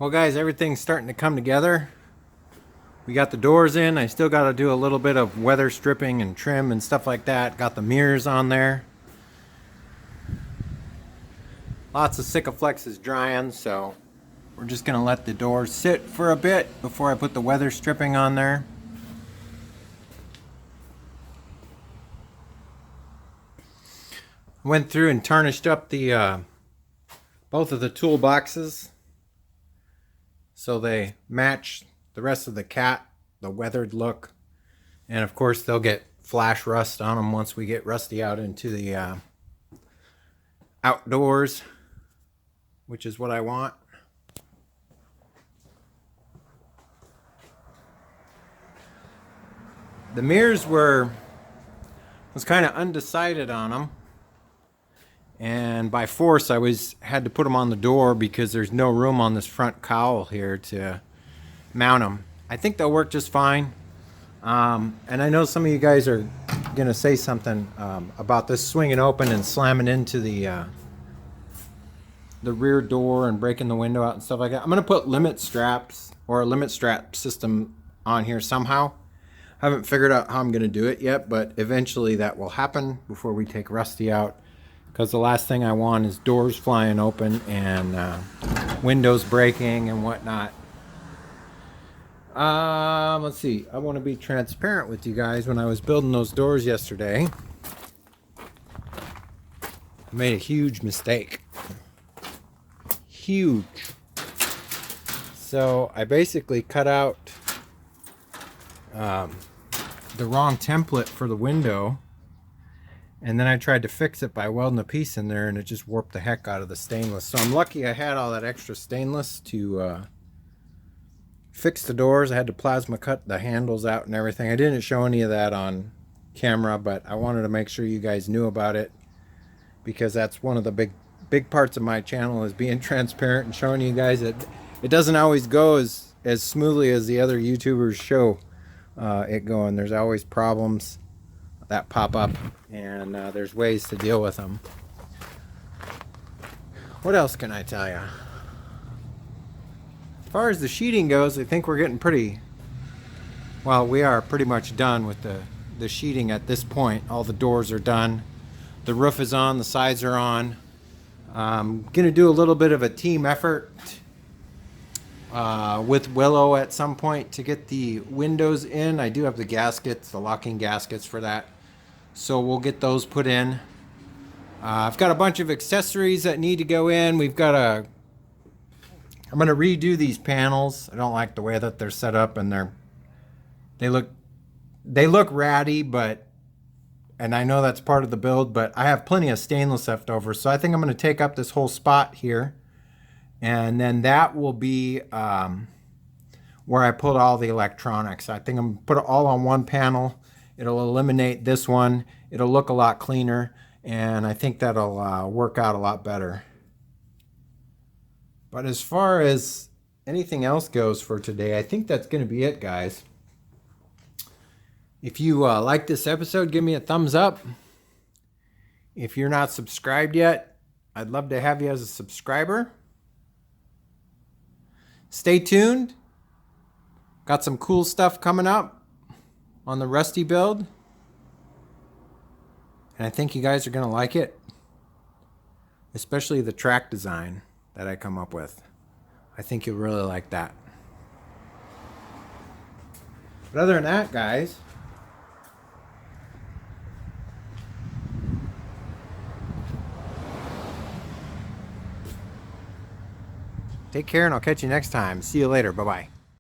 Well guys, everything's starting to come together. We got the doors in. I still got to do a little bit of weather stripping and trim and stuff like that. Got the mirrors on there. Lots of Sikaflex is drying, so we're just going to let the doors sit for a bit before I put the weather stripping on there. Went through and tarnished up the both of the toolboxes so they match the rest of the cat, the weathered look. And of course they'll get flash rust on them once we get Rusty out into the outdoors, which is what I want. The mirrors was kind of undecided on them, and by force I had to put them on the door because there's no room on this front cowl here to mount them. I think they'll work just fine. And I know some of you guys are gonna say something about this swinging open and slamming into the rear door and breaking the window out and stuff like that. I'm gonna put limit straps or a limit strap system on here somehow. I haven't figured out how I'm gonna do it yet, but eventually that will happen before we take Rusty out, because the last thing I want is doors flying open and windows breaking and whatnot. Let's see. I want to be transparent with you guys. When I was building those doors yesterday, I made a huge mistake. Huge. So I basically cut out the wrong template for the window, and then I tried to fix it by welding a piece in there, and it just warped the heck out of the stainless. So I'm lucky I had all that extra stainless to fix the doors. I had to plasma cut the handles out and everything. I didn't show any of that on camera, but I wanted to make sure you guys knew about it, because that's one of the big parts of my channel, is being transparent and showing you guys that it doesn't always go as smoothly as the other YouTubers show it going. There's always problems that pop up, and there's ways to deal with them. What else can I tell you? As far as the sheeting goes, I think we're getting pretty, well, we are pretty much done with the sheeting at this point. All the doors are done. The roof is on, the sides are on. I'm gonna do a little bit of a team effort with Willow at some point to get the windows in. I do have the gaskets, the locking gaskets for that, so we'll get those put in. I've got a bunch of accessories that need to go in. I'm gonna redo these panels. I don't like the way that they're set up, and they look ratty, and I know that's part of the build, but I have plenty of stainless left over, so I think I'm gonna take up this whole spot here, and then that will be where I put all the electronics. I think I'm gonna put it all on one panel. It'll eliminate this one. It'll look a lot cleaner, and I think that'll work out a lot better. But as far as anything else goes for today, I think that's going to be it, guys. If you like this episode, give me a thumbs up. If you're not subscribed yet, I'd love to have you as a subscriber. Stay tuned. Got some cool stuff coming up on the Rusty build, and I think you guys are going to like it, especially the track design that I come up with. I think you'll really like that. But other than that, guys, take care, and I'll catch you next time. See you later. Bye-bye.